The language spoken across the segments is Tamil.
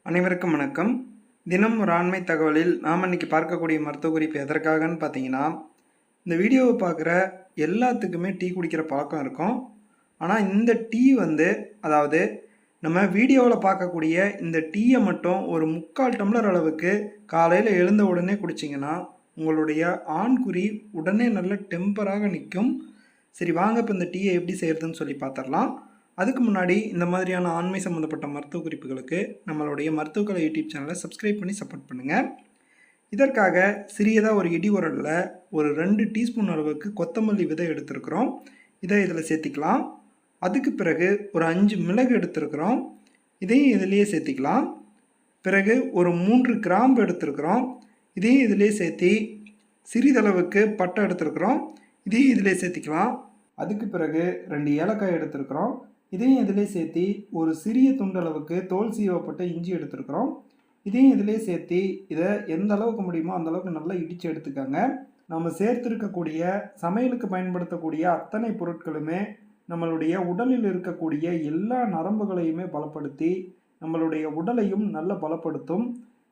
அனைவருக்கும் வணக்கம். தினம் ஒரு ஆண்மை தகவலில் நாம் இன்னைக்கு பார்க்கக்கூடிய மருத்துவ குறிப்பு எதற்காகன்னு பார்த்தீங்கன்னா, இந்த வீடியோவை பார்க்குற எல்லாத்துக்குமே டீ குடிக்கிற பழக்கம் இருக்கும். ஆனால் இந்த டீ அதாவது நம்ம வீடியோவில் பார்க்கக்கூடிய இந்த டீயை மட்டும் ஒரு 3/4 டம்ளர் அளவுக்கு காலையில் எழுந்த உடனே குடிச்சிங்கன்னா உங்களுடைய ஆண்குறி உடனே நல்ல டெம்பராக நிற்கும். சரி, வாங்க இப்போ இந்த டீயை எப்படி செய்கிறதுன்னு சொல்லி பார்த்துடலாம். அதுக்கு முன்னாடி இந்த மாதிரியான ஆண்மை சம்மந்தப்பட்ட மருத்துவ குறிப்புகளுக்கு நம்மளுடைய மருத்துவக்கலை யூடியூப் சேனலை சப்ஸ்கிரைப் பண்ணி சப்போர்ட் பண்ணுங்கள். இதற்காக சிறியதாக ஒரு இடி உரலில் ஒரு 2 டீஸ்பூன் அளவுக்கு கொத்தமல்லி விதை எடுத்துருக்குறோம். இதை இதில் சேர்த்திக்கலாம். அதுக்கு பிறகு ஒரு 5 மிளகு எடுத்துருக்குறோம். இதையும் இதிலேயே சேர்த்திக்கலாம். பிறகு ஒரு 3 கிராம்பு எடுத்துருக்குறோம். இதையும் இதிலே சேர்த்தி சிறிதளவுக்கு பட்டை எடுத்துருக்குறோம். இதையும் இதிலே சேர்த்திக்கலாம். அதுக்கு பிறகு 2 ஏலக்காய் எடுத்துருக்குறோம். இதையும் இதிலே சேர்த்தி ஒரு சிறிய துண்டளவுக்கு தோல் சீவப்பட்ட இஞ்சி எடுத்துருக்குறோம். இதையும் இதிலே சேர்த்தி இதை எந்த அளவுக்கு முடியுமோ அந்த அளவுக்கு நல்லா இடித்து எடுத்துக்காங்க. நம்ம சேர்த்துருக்கக்கூடிய சமையலுக்கு பயன்படுத்தக்கூடிய அத்தனை பொருட்களுமே நம்மளுடைய உடலில் இருக்கக்கூடிய எல்லா நரம்புகளையுமே பலப்படுத்தி நம்மளுடைய உடலையும் நல்ல பலப்படுத்தும்.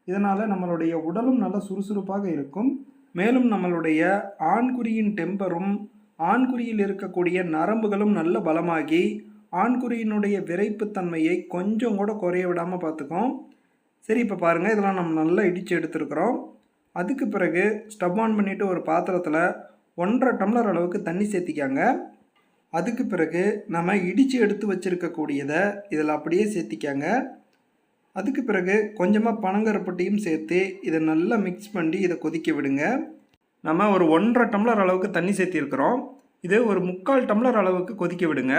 இதனால் நம்மளுடைய உடலும் நல்ல சுறுசுறுப்பாக இருக்கும். மேலும் நம்மளுடைய ஆண்குறியின் டெம்பரும் ஆண்குறியில் இருக்கக்கூடிய நரம்புகளும் நல்ல பலமாகி ஆண்குறியினுடைய விரைப்புத்தன்மையை கொஞ்சம் கூட குறைய விடாமல் பார்த்துக்கும். சரி, இப்போ பாருங்கள், இதெல்லாம் நம்ம நல்லா இடித்து எடுத்துருக்குறோம். அதுக்கு பிறகு ஸ்டவ் ஆன் பண்ணிவிட்டு ஒரு பாத்திரத்தில் 1.5 டம்ளர் அளவுக்கு தண்ணி சேர்த்திக்காங்க. அதுக்கு பிறகு நம்ம இடித்து எடுத்து வச்சுருக்கக்கூடியதை இதில் அப்படியே சேர்த்திக்காங்க. அதுக்கு பிறகு கொஞ்சமாக பனங்கருப்பட்டியும் சேர்த்து இதை நல்லா மிக்ஸ் பண்ணி இதை கொதிக்க விடுங்க. நம்ம ஒரு 1.5 டம்ளர் அளவுக்கு தண்ணி சேர்த்திருக்கிறோம். இது ஒரு 3/4 டம்ளர் அளவுக்கு கொதிக்க விடுங்க.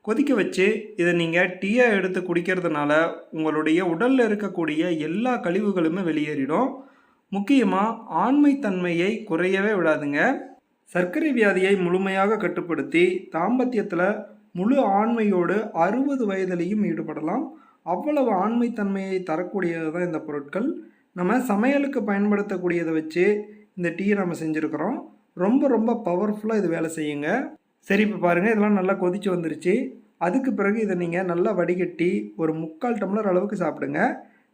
கொதிக்க வச்சு இதை நீங்கள் டீயாக எடுத்து குடிக்கிறதுனால உங்களுடைய உடலில் இருக்கக்கூடிய எல்லா கழிவுகளுமே வெளியேறிடும். முக்கியமாக ஆண்மைத்தன்மையை குறையவே விடாதுங்க. சர்க்கரை வியாதியை முழுமையாக கட்டுப்படுத்தி தாம்பத்தியத்தில் முழு ஆண்மையோடு 60 வயதிலையும் ஈடுபடலாம். அவ்வளவு ஆண்மைத்தன்மையை தரக்கூடியது தான் இந்த பொருட்கள். நம்ம சமையலுக்கு பயன்படுத்தக்கூடியதை வச்சு இந்த டீயை நம்ம செஞ்சுருக்கிறோம். ரொம்ப ரொம்ப பவர்ஃபுல்லாக இது வேலை செய்யுங்க. சரி, இப்போ பாருங்கள், இதெல்லாம் நல்லா கொதித்து வந்துருச்சு. அதுக்கு பிறகு இதை நீங்கள் நல்லா வடிகட்டி ஒரு 3/4 டம்ளர் அளவுக்கு சாப்பிடுங்க.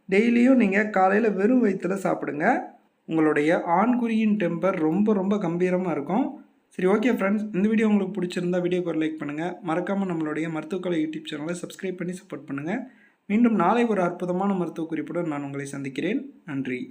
டெய்லியும் நீங்கள் காலையில் வெறும் வயிற்றில் சாப்பிடுங்க. உங்களுடைய ஆண்குறியின் டெம்பர் ரொம்ப ரொம்ப கம்பீரமாக இருக்கும். சரி, ஓகே ஃப்ரெண்ட்ஸ், இந்த வீடியோ உங்களுக்கு பிடிச்சிருந்தா வீடியோக்கு ஒரு லைக் பண்ணுங்கள். மறக்காமல் நம்மளுடைய மருத்துவக்கலை யூடியூப் சேனலை சப்ஸ்கிரைப் பண்ணி சப்போர்ட் பண்ணுங்கள். மீண்டும் நாளை ஒரு அற்புதமான மருத்துவ குறிப்புடன் நான் உங்களை சந்திக்கிறேன். நன்றி.